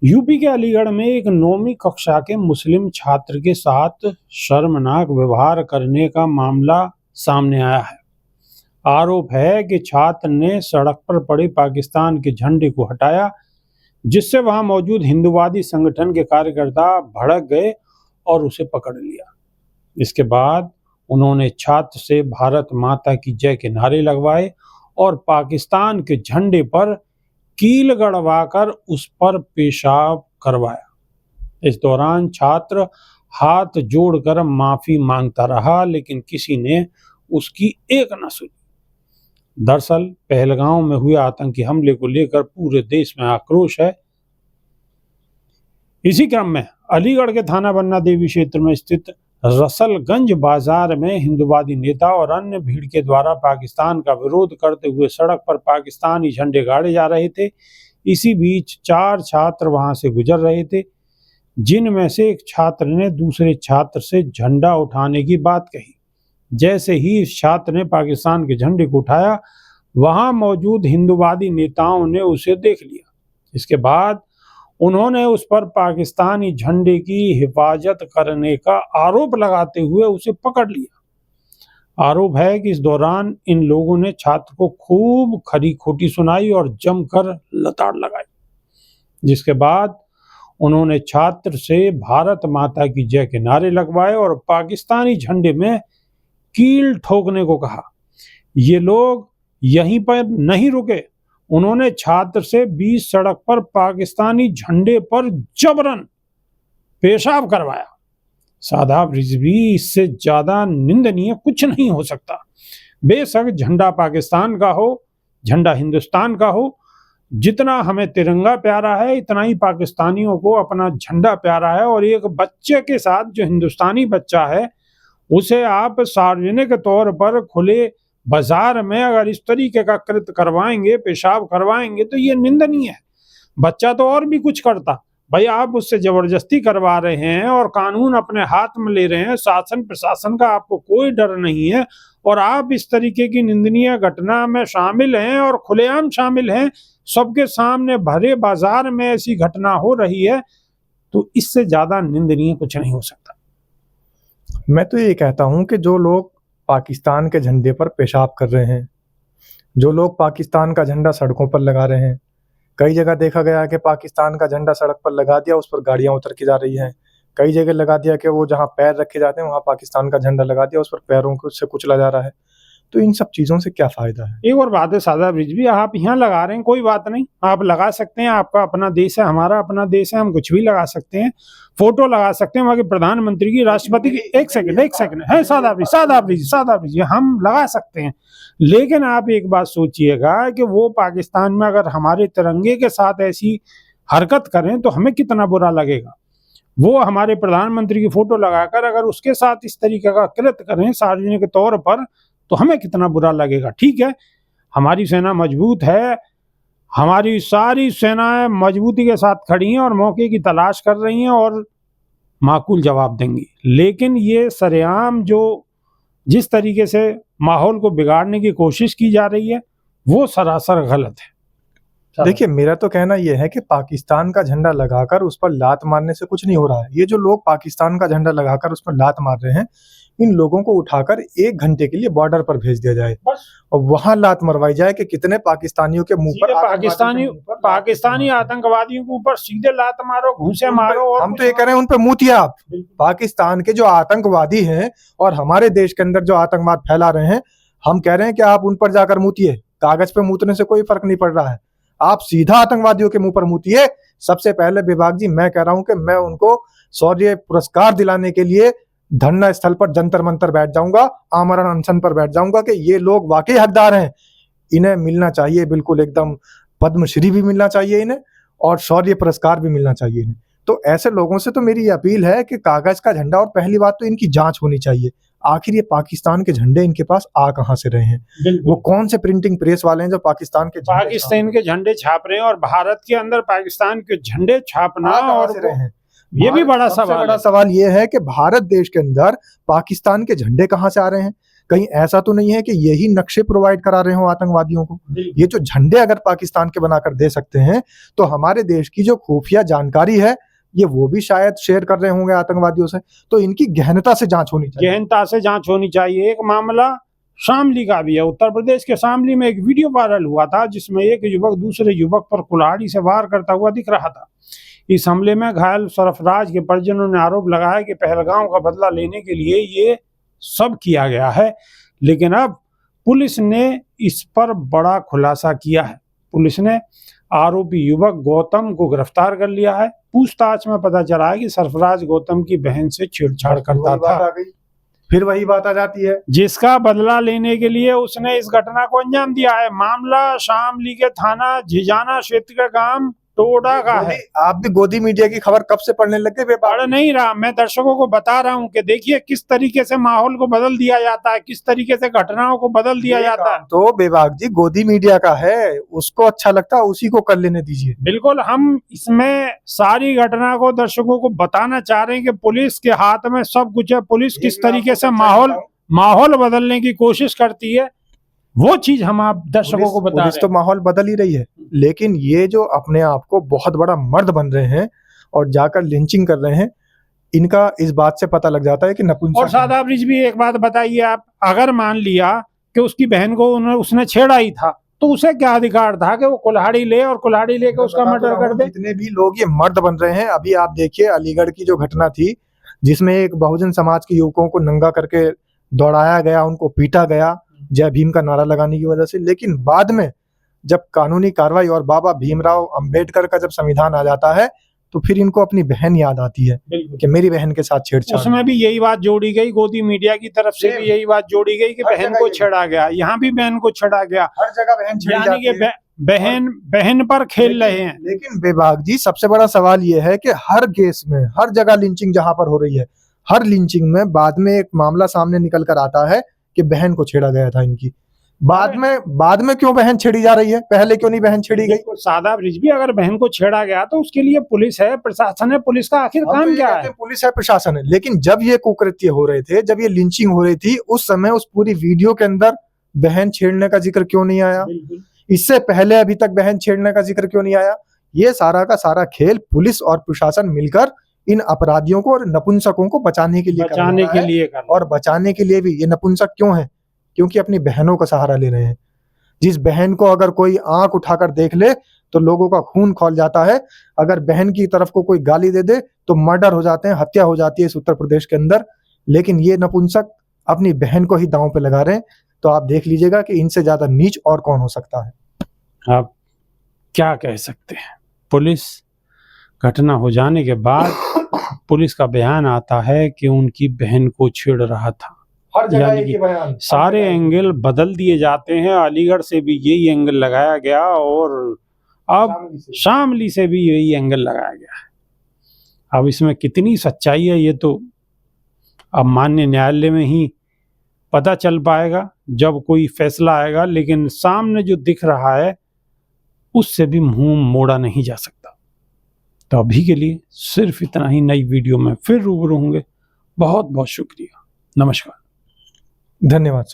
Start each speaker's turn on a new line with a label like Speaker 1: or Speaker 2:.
Speaker 1: UP के अलीगढ़ में एक 9वीं कक्षा के मुस्लिम छात्र के साथ शर्मनाक व्यवहार करने का मामला सामने आया है। आरोप है कि छात्र ने सड़क पर पड़े पाकिस्तान के झंडे को हटाया, जिससे वहां मौजूद हिंदूवादी संगठन के कार्यकर्ता भड़क गए और उसे पकड़ लिया। इसके बाद उन्होंने छात्र से भारत माता की जय के नारे लगवाए और पाकिस्तान के झंडे पर कील गड़वाकर उस पर पेशाब करवाया। इस दौरान छात्र हाथ जोड़कर माफी मांगता रहा, लेकिन किसी ने उसकी एक न सुनी। दरअसल पहलगांव में हुए आतंकी हमले को लेकर पूरे देश में आक्रोश है। इसी क्रम में अलीगढ़ के थाना बन्ना देवी क्षेत्र में स्थित रसलगंज बाजार में हिंदूवादी नेता और अन्य भीड़ के द्वारा पाकिस्तान का विरोध करते हुए सड़क पर पाकिस्तानी झंडे गाड़े जा रहे थे। इसी बीच 4 छात्र वहां से गुजर रहे थे, जिनमें से एक छात्र ने दूसरे छात्र से झंडा उठाने की बात कही। जैसे ही इस छात्र ने पाकिस्तान के झंडे को उठाया, वहां मौजूद हिंदूवादी नेताओं ने उसे देख लिया। इसके बाद उन्होंने उस पर पाकिस्तानी झंडे की हिफाजत करने का आरोप लगाते हुए उसे पकड़ लिया। आरोप है कि इस दौरान इन लोगों ने छात्र को खूब खरी खोटी सुनाई और जमकर लताड़ लगाई, जिसके बाद उन्होंने छात्र से भारत माता की जय के नारे लगवाए और पाकिस्तानी झंडे में कील ठोकने को कहा। ये लोग यहीं पर नहीं रुके, उन्होंने छात्र से बीच सड़क पर पाकिस्तानी झंडे पर जबरन पेशाब करवाया। सादाब रिजवी, इससे ज्यादा निंदनीय कुछ नहीं हो सकता। बेशक झंडा पाकिस्तान का हो, झंडा हिंदुस्तान का हो, जितना हमें तिरंगा प्यारा है उतना ही पाकिस्तानियों को अपना झंडा प्यारा है। और एक बच्चे के साथ, जो हिंदुस्तानी बच्चा है, उसे आप सार्वजनिक तौर पर खुले बाजार में अगर इस तरीके का कृत्य करवाएंगे, पेशाब करवाएंगे, तो ये निंदनीय है। बच्चा तो और भी कुछ करता, भाई आप उससे जबरदस्ती करवा रहे हैं और कानून अपने हाथ में ले रहे हैं। शासन प्रशासन का आपको कोई डर नहीं है और आप इस तरीके की निंदनीय घटना में शामिल हैं और खुलेआम शामिल हैं। सबके सामने भरे बाजार में ऐसी घटना हो रही है, तो इससे ज्यादा निंदनीय कुछ नहीं हो सकता।
Speaker 2: मैं तो ये कहता हूं कि जो लोग पाकिस्तान के झंडे पर पेशाब कर रहे हैं, जो लोग पाकिस्तान का झंडा सड़कों पर लगा रहे हैं, कई जगह देखा गया कि पाकिस्तान का झंडा सड़क पर लगा दिया, उस पर गाड़ियां उतर के जा रही हैं। कई जगह लगा दिया कि वो जहां पैर रखे जाते हैं वहां पाकिस्तान का झंडा लगा दिया, उस पर पैरों को से कुचला जा रहा है। तो इन सब चीजों से क्या फायदा है?
Speaker 1: एक और बात है सादाब रिजवी, आप यहाँ लगा रहे हैं, कोई बात नहीं, आप लगा सकते हैं, आपका अपना देश है, हमारा अपना देश है, हम कुछ भी लगा सकते हैं, फोटो लगा सकते हैं वहाँ के प्रधानमंत्री की, राष्ट्रपति की। एक सेकंड है सादाब रिजवी, हम लगा सकते हैं, लेकिन आप एक बात सोचिएगा कि वो पाकिस्तान में अगर हमारे तिरंगे के साथ ऐसी हरकत करें तो हमें कितना बुरा लगेगा। वो हमारे प्रधानमंत्री की फोटो लगाकर अगर उसके साथ इस तरीके का कृत्य करें सार्वजनिक तौर पर, तो हमें कितना बुरा लगेगा। ठीक है, हमारी सेना मजबूत है, हमारी सारी सेनाएं मजबूती के साथ खड़ी हैं और मौके की तलाश कर रही हैं और माकूल जवाब देंगी, लेकिन ये सरेआम जो जिस तरीके से माहौल को बिगाड़ने की कोशिश की जा रही है, वो सरासर गलत है।
Speaker 2: देखिए, मेरा तो कहना यह है कि पाकिस्तान का झंडा लगाकर उस पर लात मारने से कुछ नहीं हो रहा है। ये जो लोग पाकिस्तान का झंडा लगाकर उस पर लात मार रहे हैं, इन लोगों को उठाकर 1 घंटे के लिए बॉर्डर पर भेज दिया जाए और वहां लात मरवाई जाए कि कितने पाकिस्तानियों के मुंह पर
Speaker 1: पाकिस्तानी आतंकवादियों के ऊपर सीधे लात मारो, घूंसे मारो। और
Speaker 2: हम तो ये कह रहे हैं उन पर मुतिया आप। पाकिस्तान के जो आतंकवादी हैं और हमारे देश के अंदर जो आतंकवाद फैला रहे हैं, हम कह रहे हैं कि आप उन पर जाकर मुतिए। कागज पे मुतने से कोई फर्क नहीं पड़ रहा है, आप सीधा आतंकवादियों के मुंह पर मुतिए। सबसे पहले विभाग जी, मैं कह रहा हूं कि मैं उनको शौर्य पुरस्कार दिलाने के लिए धरना स्थल पर जंतर मंतर बैठ जाऊंगा, आमरण अनशन पर बैठ जाऊंगा कि ये लोग वाकई हकदार हैं। इन्हें मिलना चाहिए बिल्कुल एकदम पद्मश्री भी मिलना चाहिए इन्हें और शौर्य पुरस्कार भी मिलना चाहिए इन्हें। तो ऐसे लोगों से तो मेरी अपील है कि कागज का झंडा, और पहली बात तो इनकी जांच होनी चाहिए, आखिर ये पाकिस्तान के झंडे इनके पास आ कहां से रहे हैं। वो कौन से प्रिंटिंग प्रेस वाले हैं जो पाकिस्तान के
Speaker 1: झंडे छाप रहे हैं और भारत के अंदर पाकिस्तान के झंडे छापना और
Speaker 2: रहे हैं।
Speaker 1: ये भी बड़ा सवाल
Speaker 2: ये है कि भारत देश के अंदर पाकिस्तान के झंडे कहां से आ रहे हैं। कहीं ऐसा तो नहीं है कि यही नक्शे प्रोवाइड करा रहे हो आतंकवादियों को? ये जो झंडे अगर पाकिस्तान के बनाकर दे सकते हैं तो हमारे देश की जो खुफिया जानकारी है ये वो भी शायद शेयर कर रहे होंगे आतंकवादियों से। तो इनकी गहनता से जांच होनी चाहिए।
Speaker 1: गहनता से जांच होनी चाहिए। एक मामला शामली का भी है। उत्तर प्रदेश के शामली में एक वीडियो वायरल हुआ था जिसमें एक युवक दूसरे युवक पर कुल्हाड़ी से वार करता हुआ दिख रहा था। इस हमले में घायल सरफराज के परिजनों ने आरोप लगाया कि पहलगाम का बदला लेने के लिए ये सब किया गया है, लेकिन अब पुलिस ने इस पर बड़ा खुलासा किया है। पुलिस ने आरोपी युवक गौतम को गिरफ्तार कर लिया है। पूछताछ में पता चला है कि सरफराज गौतम की बहन से छेड़छाड़ करता था।
Speaker 2: फिर वही बात आ जाती है,
Speaker 1: जिसका बदला लेने के लिए उसने इस घटना को अंजाम दिया है। मामला शामली के थाना झिजाना क्षेत्र का गांव टोडा का है।
Speaker 2: आप भी गोदी मीडिया की खबर कब से पढ़ने लगे?
Speaker 1: पढ़ नहीं रहा, मैं दर्शकों को बता रहा हूं कि देखिए किस तरीके से माहौल को बदल दिया जाता है, किस तरीके से घटनाओं को बदल दिया जाता है।
Speaker 2: तो बेबाक जी गोदी मीडिया का है, उसको अच्छा लगता है उसी को कर लेने दीजिए।
Speaker 1: बिल्कुल, हम इसमें सारी घटना को दर्शकों को बताना चाह रहे हैं कि पुलिस के हाथ में सब कुछ है। पुलिस किस तरीके से माहौल बदलने की कोशिश करती है वो चीज हम आप दर्शकों को बता रहे हैं।
Speaker 2: तो माहौल बदल ही रही है, लेकिन ये जो अपने आप को बहुत बड़ा मर्द बन रहे हैं और जाकर लिंचिंग कर रहे हैं, इनका इस बात से पता लग जाता है कि नपुंसक।
Speaker 1: और शादाब रिजवी, एक बात बताइए आप, अगर मान लिया कि उसकी बहन को उसने छेड़ा ही था तो उसे क्या अधिकार था कि वो कुल्हाड़ी ले और कुल्हाड़ी लेकर उसका मर्डर कर दे?
Speaker 2: जितने भी लोग ये मर्द बन रहे हैं, अभी आप देखिए अलीगढ़ की जो घटना थी जिसमें एक बहुजन समाज के युवकों को नंगा करके दौड़ाया गया, उनको पीटा गया जय भीम का नारा लगाने की वजह से, लेकिन बाद में जब कानूनी कार्रवाई और बाबा भीमराव अंबेडकर का जब संविधान आ जाता है तो फिर इनको अपनी बहन याद आती है कि मेरी बहन के साथ छेड़छाड़।
Speaker 1: उसमें भी यही बात जोड़ी गई, गोदी मीडिया की तरफ से भी यही बात जोड़ी गई कि बहन को छेड़ा गया, यहाँ भी बहन को छेड़ा गया,
Speaker 2: हर जगह बहन छेड़ी जाती है।
Speaker 1: बहन पर खेल रहे हैं।
Speaker 2: लेकिन बेबाक जी सबसे बड़ा सवाल ये है कि हर केस में, हर जगह लिंचिंग जहां पर हो रही है, हर लिंचिंग में बाद में एक मामला सामने निकल कर आता है कि बहन को छेड़ा गया था इनकी। बाद में क्यों बहन छेड़ी जा रही है? पहले क्यों नहीं बहन छेड़ी गई?
Speaker 1: शादाब रिजवी, अगर बहन को छेड़ा गया तो उसके लिए पुलिस है, प्रशासन है। पुलिस का आखिर काम क्या है?
Speaker 2: पुलिस है, प्रशासन है। लेकिन जब ये कुकृत्य हो रहे थे, जब ये लिंचिंग हो रही थी, उस समय उस पूरी वीडियो के अंदर बहन छेड़ने का जिक्र क्यों नहीं आया? इससे पहले अभी तक बहन छेड़ने का जिक्र क्यों नहीं आया? ये सारा का सारा खेल पुलिस और प्रशासन मिलकर इन अपराधियों को और नपुंसकों को बचाने के लिए और बचाने के लिए भी। ये नपुंसक क्यों है? क्योंकि अपनी बहनों का सहारा ले रहे हैं। जिस बहन को अगर कोई आंख उठाकर देख ले तो लोगों का खून खौल जाता है। अगर बहन की तरफ को कोई गाली दे दे तो मर्डर हो जाते हैं, हत्या हो जाती है इस उत्तर प्रदेश के अंदर। लेकिन ये नपुंसक अपनी बहन को ही दांव पे लगा रहे हैं। तो आप देख लीजिएगा कि इनसे ज्यादा नीच और कौन हो सकता है।
Speaker 1: आप क्या कह सकते हैं? पुलिस घटना हो जाने के बाद पुलिस का बयान आता है कि उनकी बहन को छेड़ रहा था।
Speaker 2: हर जगह एक ही बयान,
Speaker 1: सारे एंगल बदल दिए जाते हैं। अलीगढ़ से भी यही एंगल लगाया गया और अब शामली से भी यही एंगल लगाया गया है। अब इसमें कितनी सच्चाई है ये तो अब माननीय न्यायालय में ही पता चल पाएगा जब कोई फैसला आएगा। लेकिन सामने जो दिख रहा है उससे भी मुंह मोड़ा नहीं जा सकता। तो अभी के लिए सिर्फ इतना ही। नई वीडियो में फिर रूबरू होंगे। बहुत बहुत शुक्रिया। नमस्कार।
Speaker 2: धन्यवाद।